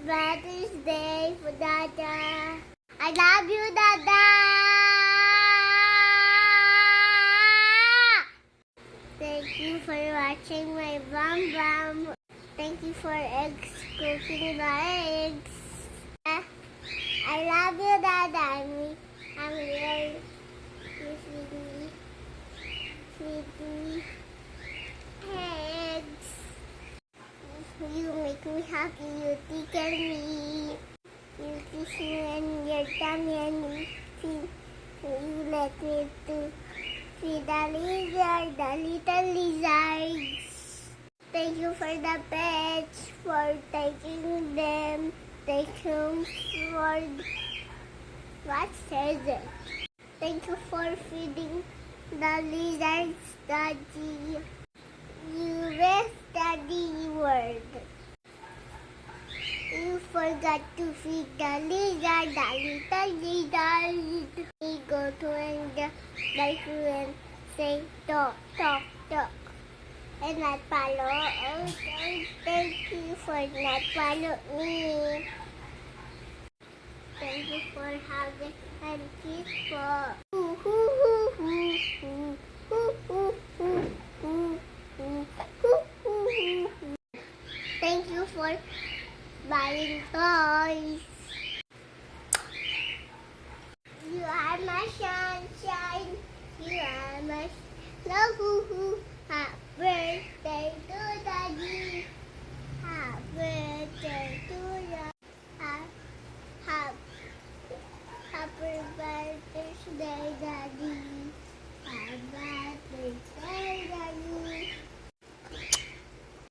Father's Day for Dada. I love you, Dada. Thank you for watching my Bam Bam. Thank you for eggs, cooking the eggs. I love you, Dada. I'm here. You feed me eggs. You make me happy. You tickle me. You kiss me in your tummy and you let me to feed the lizard, the little lizards. Thank you for the pets, for taking them. Thank you for what says it. Thank you for feeding the lizards, Daddy. You rest Daddy word. You forgot to feed the lizard, the little lizard. We go to the and say talk, talk, talk. And not follow. Oh, thank you for not follow me. Thank you for having and kiss for. Ooh, ooh, ooh, ooh, ooh, ooh, ooh, ooh, ooh, ooh, ooh. Thank you for buying toys. You are my sunshine. You are my love. Happy birthday to Daddy.